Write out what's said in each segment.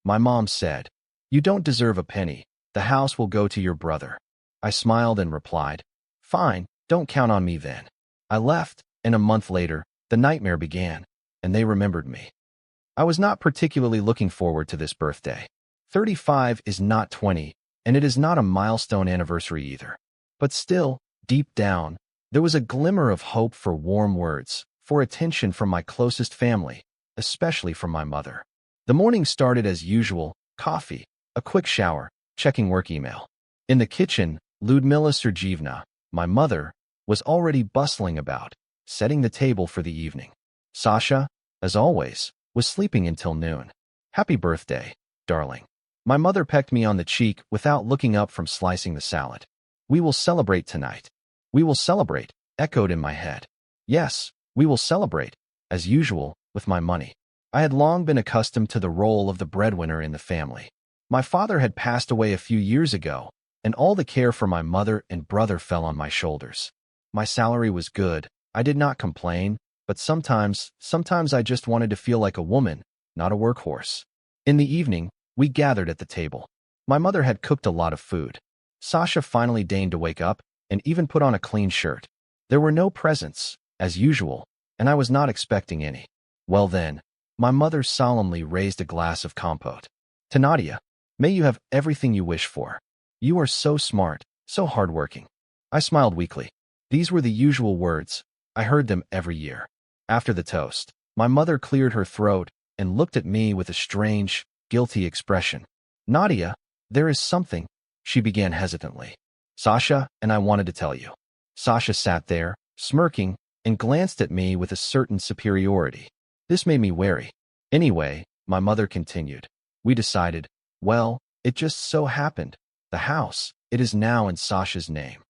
My mom said, "You don't deserve a penny. The house will go to your brother." I smiled and replied, "Fine, don't count on me then." I left, and a month later, the nightmare began, and they remembered me. I was not particularly looking forward to this birthday. 35 is not 20, and it is not a milestone anniversary either. But still, deep down, there was a glimmer of hope for warm words, for attention from my closest family, especially from my mother. The morning started as usual: coffee, a quick shower, checking work email. In the kitchen, Ludmila Sergeevna, my mother, was already bustling about, setting the table for the evening. Sasha, as always, was sleeping until noon. "Happy birthday, darling." My mother pecked me on the cheek without looking up from slicing the salad. "We will celebrate tonight." "We will celebrate," echoed in my head. Yes, we will celebrate, as usual, with my money. I had long been accustomed to the role of the breadwinner in the family. My father had passed away a few years ago, and all the care for my mother and brother fell on my shoulders. My salary was good. I did not complain, but sometimes I just wanted to feel like a woman, not a workhorse. In the evening, we gathered at the table. My mother had cooked a lot of food. Sasha finally deigned to wake up and even put on a clean shirt. There were no presents, as usual, and I was not expecting any. Well then, my mother solemnly raised a glass of compote. "To Nadia, may you have everything you wish for. You are so smart, so hardworking." I smiled weakly. These were the usual words. I heard them every year. After the toast, my mother cleared her throat and looked at me with a strange, guilty expression. "Nadia, there is something," she began hesitantly. "Sasha and I wanted to tell you." Sasha sat there, smirking, and glanced at me with a certain superiority. This made me wary. "Anyway," my mother continued, "we decided, well, it just so happened, the house, it is now in Sasha's name."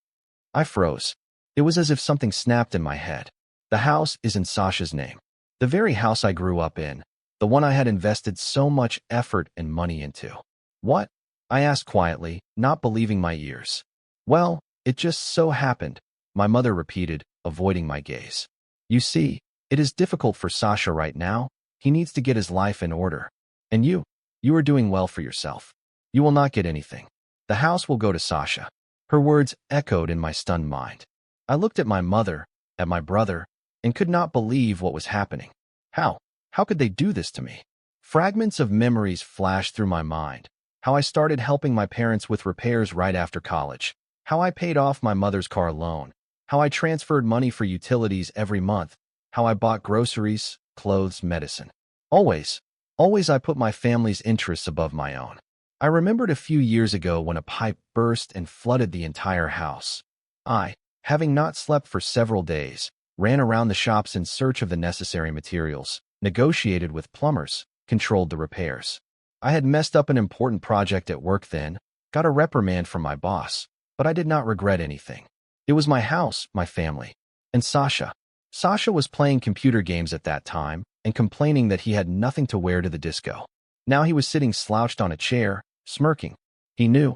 I froze. It was as if something snapped in my head. The house is in Sasha's name. The very house I grew up in. The one I had invested so much effort and money into. "What?" I asked quietly, not believing my ears. "Well, it just so happened," my mother repeated, avoiding my gaze. "You see, it is difficult for Sasha right now. He needs to get his life in order. And you are doing well for yourself. You will not get anything. The house will go to Sasha." Her words echoed in my stunned mind. I looked at my mother, at my brother, and could not believe what was happening. How could they do this to me? Fragments of memories flashed through my mind. How I started helping my parents with repairs right after college. How I paid off my mother's car loan. How I transferred money for utilities every month. How I bought groceries, clothes, medicine. Always I put my family's interests above my own. I remembered a few years ago when a pipe burst and flooded the entire house. I, having not slept for several days, ran around the shops in search of the necessary materials, negotiated with plumbers, controlled the repairs. I had messed up an important project at work then, got a reprimand from my boss, but I did not regret anything. It was my house, my family, and Sasha. Sasha was playing computer games at that time and complaining that he had nothing to wear to the disco. Now he was sitting slouched on a chair, smirking. He knew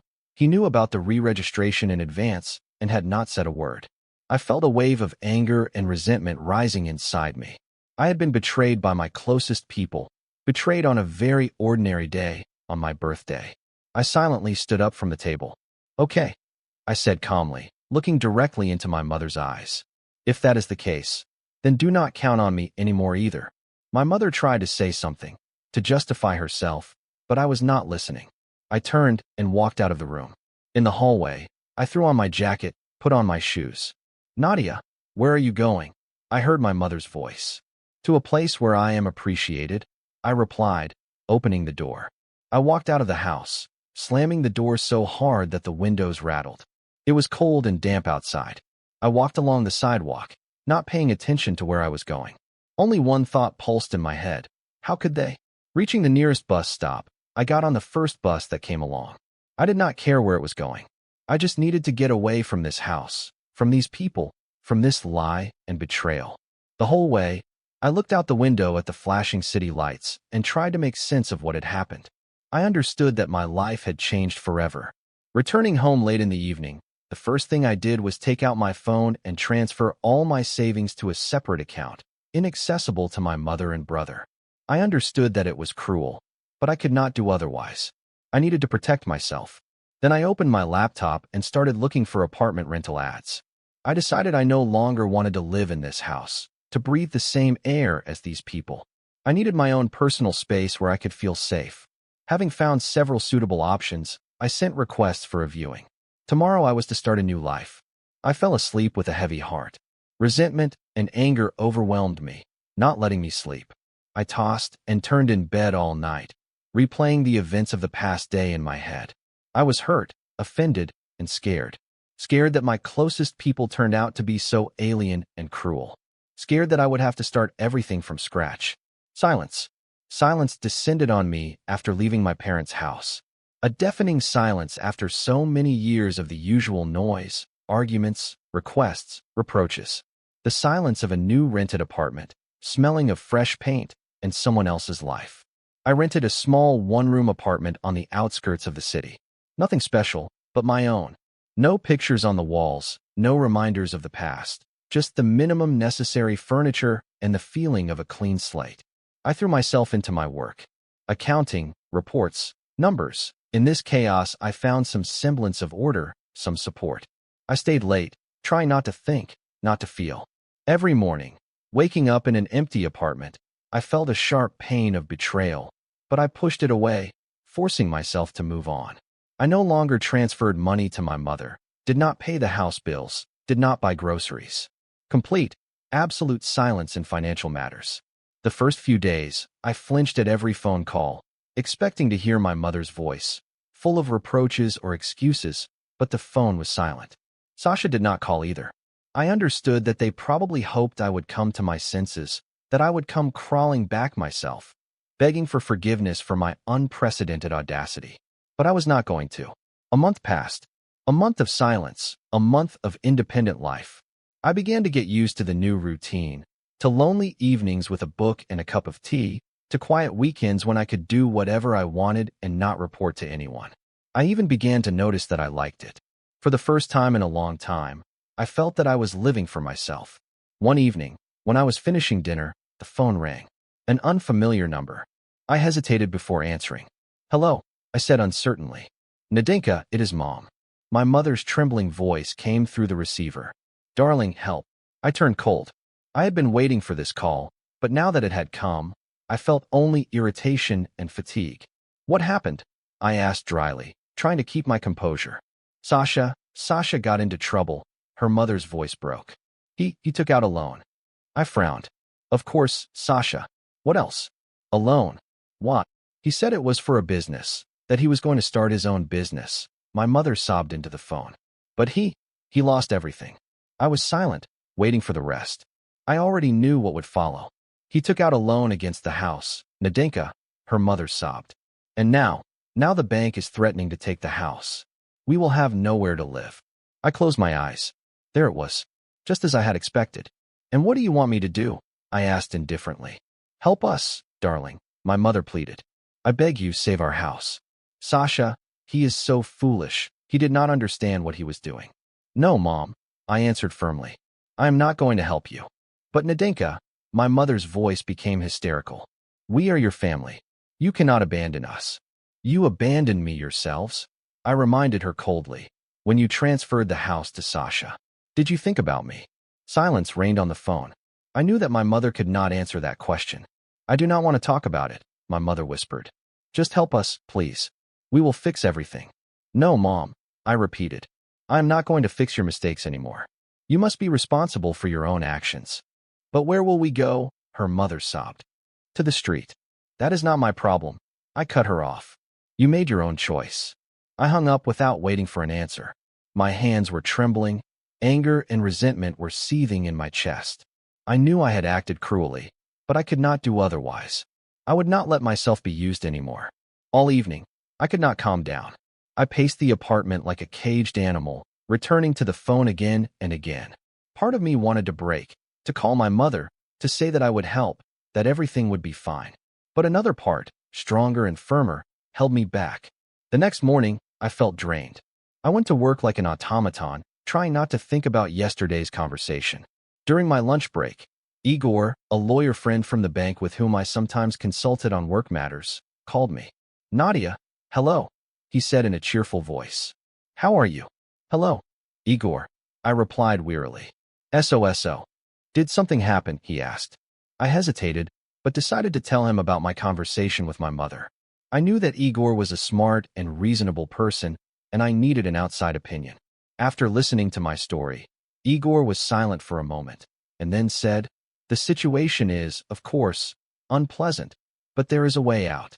about the re-registration in advance and had not said a word. I felt a wave of anger and resentment rising inside me. I had been betrayed by my closest people, betrayed on a very ordinary day, on my birthday. I silently stood up from the table. "Okay," I said calmly, looking directly into my mother's eyes. "If that is the case, then do not count on me anymore either." My mother tried to say something, to justify herself, but I was not listening. I turned and walked out of the room. In the hallway, I threw on my jacket, put on my shoes. "Nadia, where are you going?" I heard my mother's voice. "To a place where I am appreciated," I replied, opening the door. I walked out of the house, slamming the door so hard that the windows rattled. It was cold and damp outside. I walked along the sidewalk, not paying attention to where I was going. Only one thought pulsed in my head. How could they? Reaching the nearest bus stop, I got on the first bus that came along. I did not care where it was going. I just needed to get away from this house, from these people, from this lie and betrayal. The whole way, I looked out the window at the flashing city lights and tried to make sense of what had happened. I understood that my life had changed forever. Returning home late in the evening, the first thing I did was take out my phone and transfer all my savings to a separate account, inaccessible to my mother and brother. I understood that it was cruel. but I could not do otherwise. I needed to protect myself. Then I opened my laptop and started looking for apartment rental ads. I decided I no longer wanted to live in this house, to breathe the same air as these people. I needed my own personal space where I could feel safe. Having found several suitable options, I sent requests for a viewing. Tomorrow I was to start a new life. I fell asleep with a heavy heart. Resentment and anger overwhelmed me, not letting me sleep. I tossed and turned in bed all night, replaying the events of the past day in my head. I was hurt, offended, and scared. Scared that my closest people turned out to be so alien and cruel. Scared that I would have to start everything from scratch. Silence. Silence descended on me after leaving my parents' house. A deafening silence after so many years of the usual noise, arguments, requests, reproaches. The silence of a new rented apartment, smelling of fresh paint and someone else's life. I rented a small one-room apartment on the outskirts of the city. Nothing special, but my own. No pictures on the walls, no reminders of the past, just the minimum necessary furniture and the feeling of a clean slate. I threw myself into my work. Accounting, reports, numbers. In this chaos, I found some semblance of order, some support. I stayed late, trying not to think, not to feel. Every morning, waking up in an empty apartment, I felt a sharp pain of betrayal, but I pushed it away, forcing myself to move on. I no longer transferred money to my mother, did not pay the house bills, did not buy groceries. Complete, absolute silence in financial matters. The first few days, I flinched at every phone call, expecting to hear my mother's voice, full of reproaches or excuses, but the phone was silent. Sasha did not call either. I understood that they probably hoped I would come to my senses, that I would come crawling back myself, begging for forgiveness for my unprecedented audacity. But I was not going to. A month passed. A month of silence, a month of independent life. I began to get used to the new routine, to lonely evenings with a book and a cup of tea, to quiet weekends when I could do whatever I wanted and not report to anyone. I even began to notice that I liked it. For the first time in a long time, I felt that I was living for myself. One evening, when I was finishing dinner, the phone rang. An unfamiliar number. I hesitated before answering. "Hello," I said uncertainly. "Nadinka, it is Mom." My mother's trembling voice came through the receiver. "Darling, help." I turned cold. I had been waiting for this call, but now that it had come, I felt only irritation and fatigue. "What happened?" I asked dryly, trying to keep my composure. Sasha got into trouble." Her mother's voice broke. He took out a loan." I frowned. "Of course, Sasha. What else?" "A loan." "What?" "He said it was for a business, that he was going to start his own business." My mother sobbed into the phone. "But he lost everything." I was silent, waiting for the rest. I already knew what would follow. "He took out a loan against the house, Nadinka," her mother sobbed. "And now the bank is threatening to take the house. We will have nowhere to live." I closed my eyes. There it was, just as I had expected. "And what do you want me to do?" I asked indifferently. "Help us, darling," my mother pleaded. "I beg you, save our house." "Sasha, he is so foolish. He did not understand what he was doing." "No, Mom," I answered firmly. "I am not going to help you." "But Nadinka," my mother's voice became hysterical. "We are your family. You cannot abandon us." "You abandoned me yourselves," I reminded her coldly, "when you transferred the house to Sasha. Did you think about me?" Silence reigned on the phone. I knew that my mother could not answer that question. "I do not want to talk about it," my mother whispered. "Just help us, please. We will fix everything." "No, Mom," I repeated. "I am not going to fix your mistakes anymore. You must be responsible for your own actions." "But where will we go?" her mother sobbed. "To the street." "That is not my problem." I cut her off. "You made your own choice." I hung up without waiting for an answer. My hands were trembling. Anger and resentment were seething in my chest. I knew I had acted cruelly, but I could not do otherwise. I would not let myself be used anymore. All evening, I could not calm down. I paced the apartment like a caged animal, returning to the phone again and again. Part of me wanted to break, to call my mother, to say that I would help, that everything would be fine. But another part, stronger and firmer, held me back. The next morning, I felt drained. I went to work like an automaton, trying not to think about yesterday's conversation. During my lunch break, Igor, a lawyer friend from the bank with whom I sometimes consulted on work matters, called me. Nadia, hello, he said in a cheerful voice. How are you? Hello, Igor, I replied wearily. SOSO. Did something happen? He asked. I hesitated, but decided to tell him about my conversation with my mother. I knew that Igor was a smart and reasonable person, and I needed an outside opinion. After listening to my story, Igor was silent for a moment, and then said, "The situation is, of course, unpleasant, but there is a way out."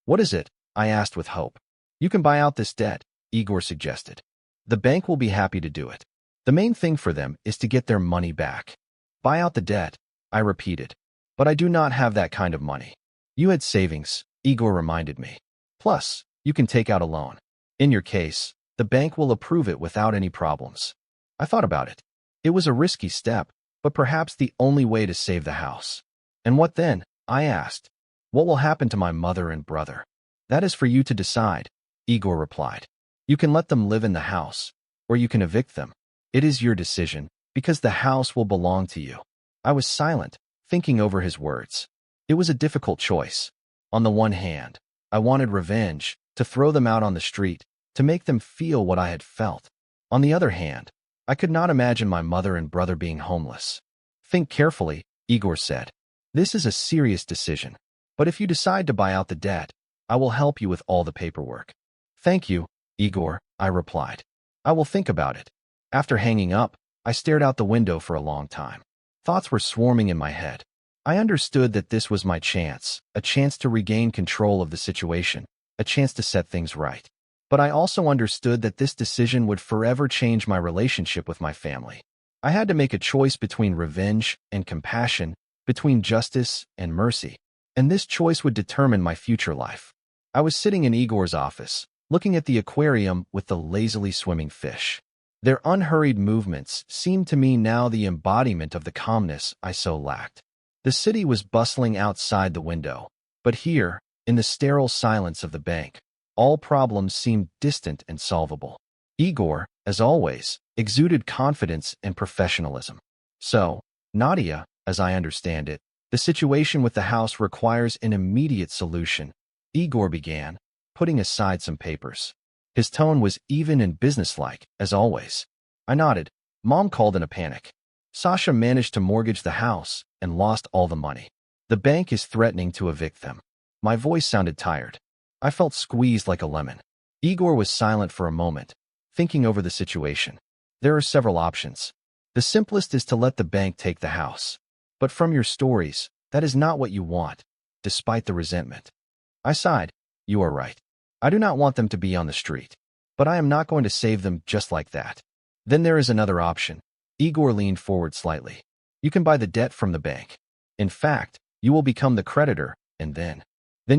"What is it?" I asked with hope. "You can buy out this debt," Igor suggested. "The bank will be happy to do it. The main thing for them is to get their money back." "Buy out the debt," I repeated. "But I do not have that kind of money." "You had savings," Igor reminded me. "Plus, you can take out a loan. In your case, the bank will approve it without any problems." I thought about it. It was a risky step, but perhaps the only way to save the house. "And what then?" I asked. "What will happen to my mother and brother?" "That is for you to decide," Igor replied. "You can let them live in the house, or you can evict them. It is your decision, because the house will belong to you." I was silent, thinking over his words. It was a difficult choice. On the one hand, I wanted revenge, to throw them out on the street, to make them feel what I had felt. On the other hand, I could not imagine my mother and brother being homeless. "Think carefully," Igor said. "This is a serious decision. But if you decide to buy out the debt, I will help you with all the paperwork." "Thank you, Igor," I replied. "I will think about it." After hanging up, I stared out the window for a long time. Thoughts were swarming in my head. I understood that this was my chance, a chance to regain control of the situation, a chance to set things right. But I also understood that this decision would forever change my relationship with my family. I had to make a choice between revenge and compassion, between justice and mercy, and this choice would determine my future life. I was sitting in Igor's office, looking at the aquarium with the lazily swimming fish. Their unhurried movements seemed to me now the embodiment of the calmness I so lacked. The city was bustling outside the window, but here, in the sterile silence of the bank, all problems seemed distant and solvable. Igor, as always, exuded confidence and professionalism. "So, Nadia, as I understand it, the situation with the house requires an immediate solution," Igor began, putting aside some papers. His tone was even and businesslike, as always. I nodded. "Mom called in a panic. Sasha managed to mortgage the house and lost all the money. The bank is threatening to evict them." My voice sounded tired. I felt squeezed like a lemon. Igor was silent for a moment, thinking over the situation. "There are several options. The simplest is to let the bank take the house. But from your stories, that is not what you want, despite the resentment." I sighed. "You are right. I do not want them to be on the street. But I am not going to save them just like that." "Then there is another option." Igor leaned forward slightly. "You can buy the debt from the bank. In fact, you will become the creditor, and then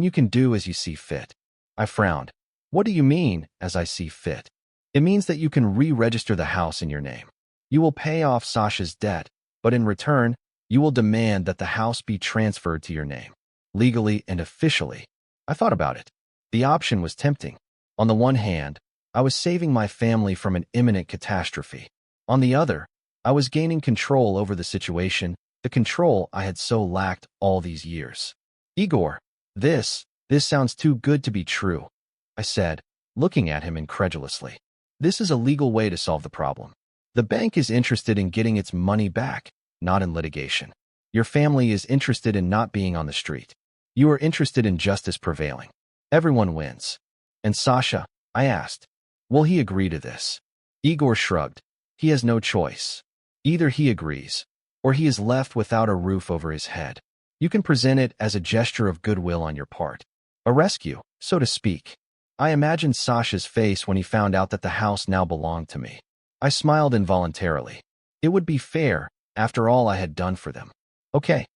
you can do as you see fit." I frowned. "What do you mean, as I see fit?" "It means that you can re-register the house in your name. You will pay off Sasha's debt, but in return, you will demand that the house be transferred to your name, legally and officially." I thought about it. The option was tempting. On the one hand, I was saving my family from an imminent catastrophe. On the other, I was gaining control over the situation, the control I had so lacked all these years. "Igor, this sounds too good to be true," I said, looking at him incredulously. "This is a legal way to solve the problem. The bank is interested in getting its money back, not in litigation. Your family is interested in not being on the street. You are interested in justice prevailing. Everyone wins." "And Sasha?" I asked. "Will he agree to this?" Igor shrugged. "He has no choice. Either he agrees, or he is left without a roof over his head. You can present it as a gesture of goodwill on your part. A rescue, so to speak." I imagined Sasha's face when he found out that the house now belonged to me. I smiled involuntarily. It would be fair, after all I had done for them. "Okay,"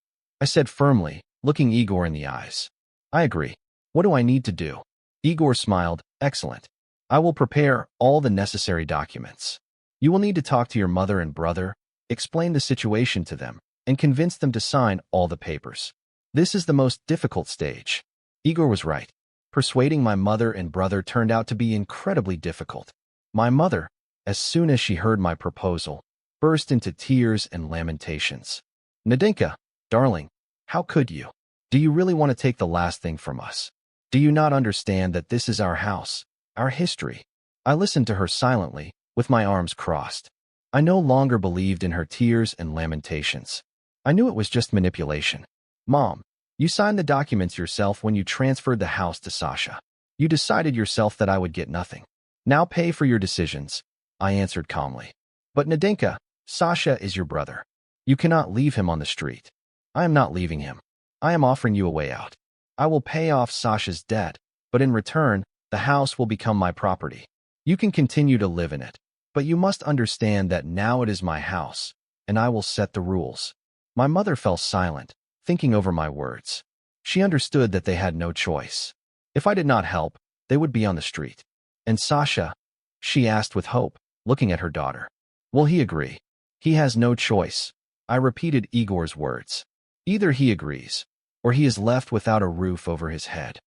I said firmly, looking Igor in the eyes. "I agree. What do I need to do?" Igor smiled. "Excellent. I will prepare all the necessary documents. You will need to talk to your mother and brother, explain the situation to them, and convince them to sign all the papers. This is the most difficult stage." Igor was right. Persuading my mother and brother turned out to be incredibly difficult. My mother, as soon as she heard my proposal, burst into tears and lamentations. "Nadinka, darling, how could you? Do you really want to take the last thing from us? Do you not understand that this is our house, our history? I listened to her silently, with my arms crossed. I no longer believed in her tears and lamentations. I knew it was just manipulation. Mom, you signed the documents yourself when you transferred the house to Sasha. You decided yourself that I would get nothing. Now pay for your decisions, I answered calmly. But Nadinka, Sasha is your brother. You cannot leave him on the street. I am not leaving him. I am offering you a way out. I will pay off Sasha's debt, but in return, the house will become my property. You can continue to live in it, but you must understand that now it is my house, and I will set the rules. My mother fell silent, thinking over my words. She understood that they had no choice. If I did not help, they would be on the street. And Sasha? She asked with hope, looking at her daughter. Will he agree? He has no choice. I repeated Igor's words. Either he agrees, or he is left without a roof over his head.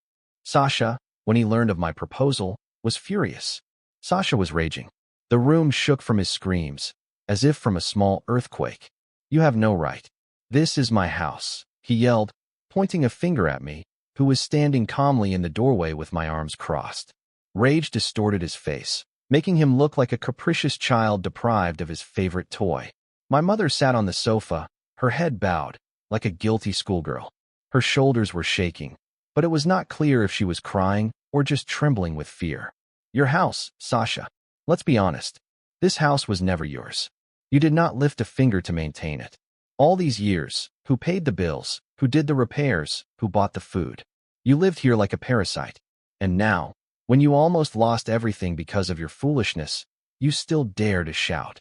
Sasha, when he learned of my proposal, was furious. Sasha was raging. The room shook from his screams, as if from a small earthquake. You have no right. This is my house, he yelled, pointing a finger at me, who was standing calmly in the doorway with my arms crossed. Rage distorted his face, making him look like a capricious child deprived of his favorite toy. My mother sat on the sofa, her head bowed, like a guilty schoolgirl. Her shoulders were shaking, but it was not clear if she was crying or just trembling with fear. Your house, Sasha. Let's be honest. This house was never yours. You did not lift a finger to maintain it. All these years, who paid the bills, who did the repairs, who bought the food? You lived here like a parasite. And now, when you almost lost everything because of your foolishness, you still dare to shout.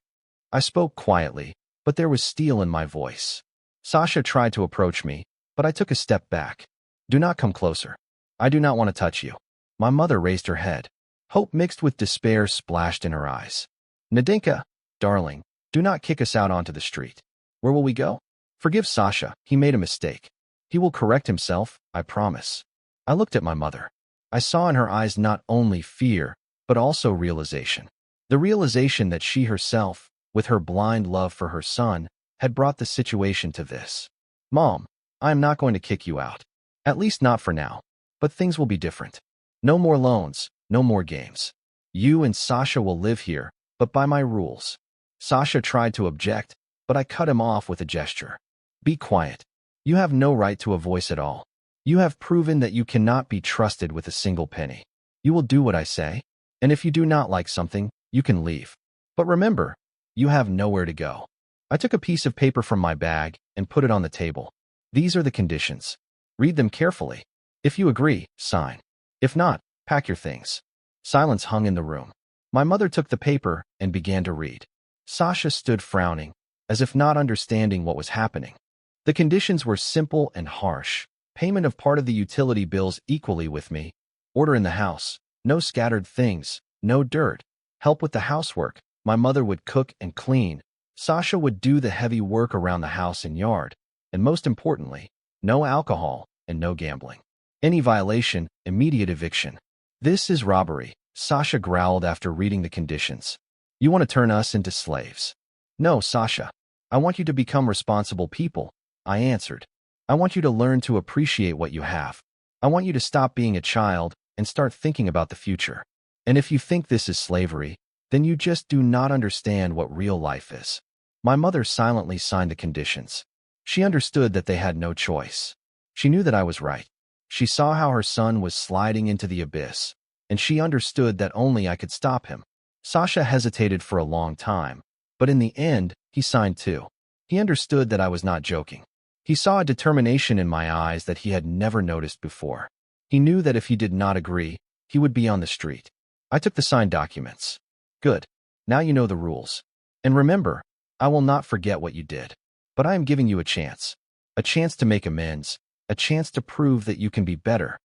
I spoke quietly, but there was steel in my voice. Sasha tried to approach me, but I took a step back. Do not come closer. I do not want to touch you. My mother raised her head. Hope mixed with despair splashed in her eyes. Nadinka, darling, do not kick us out onto the street. Where will we go? Forgive Sasha, he made a mistake. He will correct himself, I promise. I looked at my mother. I saw in her eyes not only fear, but also realization. The realization that she herself, with her blind love for her son, had brought the situation to this. Mom, I am not going to kick you out. At least not for now. But things will be different. No more loans, no more games. You and Sasha will live here, but by my rules. Sasha tried to object, but I cut him off with a gesture. Be quiet. You have no right to a voice at all. You have proven that you cannot be trusted with a single penny. You will do what I say, and if you do not like something, you can leave. But remember, you have nowhere to go. I took a piece of paper from my bag and put it on the table. These are the conditions. Read them carefully. If you agree, sign. If not, pack your things. Silence hung in the room. My mother took the paper and began to read. Sasha stood frowning, as if not understanding what was happening. The conditions were simple and harsh. Payment of part of the utility bills equally with me. Order in the house. No scattered things. No dirt. Help with the housework. My mother would cook and clean. Sasha would do the heavy work around the house and yard. And most importantly, no alcohol and no gambling. Any violation, immediate eviction. This is robbery, Sasha growled after reading the conditions. You want to turn us into slaves? No, Sasha. I want you to become responsible people, I answered. I want you to learn to appreciate what you have. I want you to stop being a child and start thinking about the future. And if you think this is slavery, then you just do not understand what real life is. My mother silently signed the conditions. She understood that they had no choice. She knew that I was right. She saw how her son was sliding into the abyss, and she understood that only I could stop him. Sasha hesitated for a long time, but in the end, he signed too. He understood that I was not joking. He saw a determination in my eyes that he had never noticed before. He knew that if he did not agree, he would be on the street. I took the signed documents. Good. Now you know the rules. And remember, I will not forget what you did. But I am giving you a chance to make amends, a chance to prove that you can be better.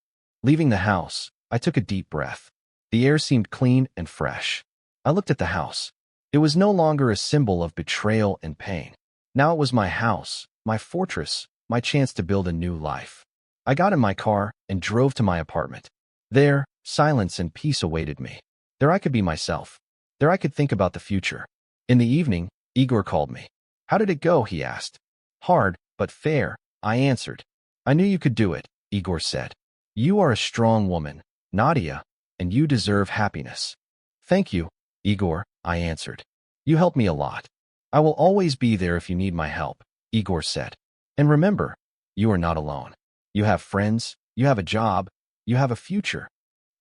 Leaving the house, I took a deep breath. The air seemed clean and fresh. I looked at the house. It was no longer a symbol of betrayal and pain. Now it was my house, my fortress, my chance to build a new life. I got in my car and drove to my apartment. There, silence and peace awaited me. There I could be myself. There I could think about the future. In the evening, Igor called me. How did it go? He asked. Hard, but fair, I answered. I knew you could do it, Igor said. You are a strong woman, Nadia, and you deserve happiness. Thank you, Igor, I answered. You helped me a lot. I will always be there if you need my help, Igor said. And remember, you are not alone. You have friends, you have a job, you have a future.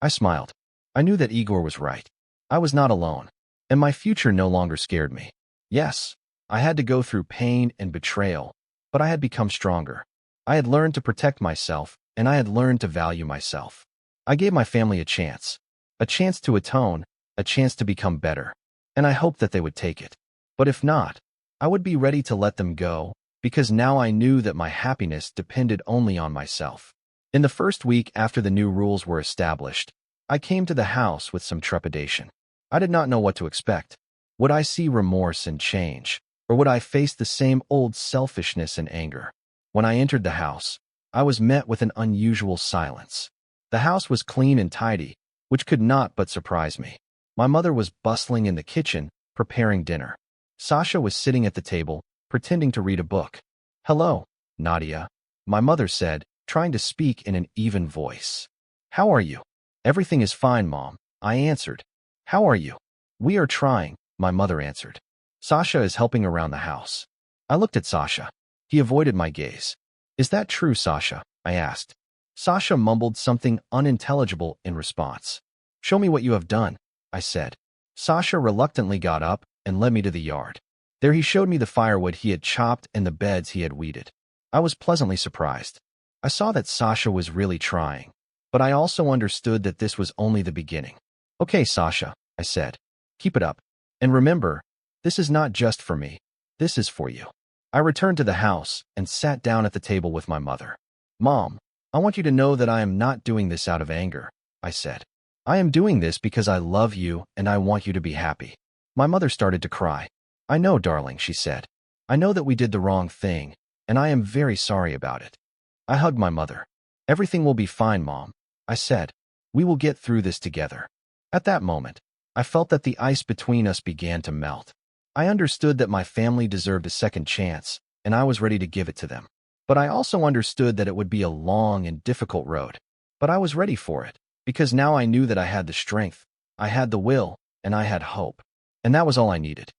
I smiled. I knew that Igor was right. I was not alone, and my future no longer scared me. Yes, I had to go through pain and betrayal, but I had become stronger. I had learned to protect myself, and I had learned to value myself. I gave my family a chance to atone, a chance to become better, and I hoped that they would take it. But if not, I would be ready to let them go, because now I knew that my happiness depended only on myself. In the first week after the new rules were established, I came to the house with some trepidation. I did not know what to expect. Would I see remorse and change, or would I face the same old selfishness and anger? When I entered the house, I was met with an unusual silence. The house was clean and tidy, which could not but surprise me. My mother was bustling in the kitchen, preparing dinner. Sasha was sitting at the table, pretending to read a book. "Hello, Nadia," my mother said, trying to speak in an even voice. "How are you?" "Everything is fine, Mom," I answered. "How are you?" "We are trying," my mother answered. "Sasha is helping around the house." I looked at Sasha. He avoided my gaze. "Is that true, Sasha?" I asked. Sasha mumbled something unintelligible in response. "Show me what you have done," I said. Sasha reluctantly got up and led me to the yard. There he showed me the firewood he had chopped and the beds he had weeded. I was pleasantly surprised. I saw that Sasha was really trying, but I also understood that this was only the beginning. "Okay, Sasha," I said. "Keep it up. And remember, this is not just for me. This is for you." I returned to the house and sat down at the table with my mother. "Mom, I want you to know that I am not doing this out of anger," I said. "I am doing this because I love you and I want you to be happy." My mother started to cry. "I know, darling," she said. "I know that we did the wrong thing, and I am very sorry about it." I hugged my mother. "Everything will be fine, Mom," I said. "We will get through this together." At that moment, I felt that the ice between us began to melt. I understood that my family deserved a second chance, and I was ready to give it to them. But I also understood that it would be a long and difficult road. But I was ready for it, because now I knew that I had the strength, I had the will, and I had hope. And that was all I needed.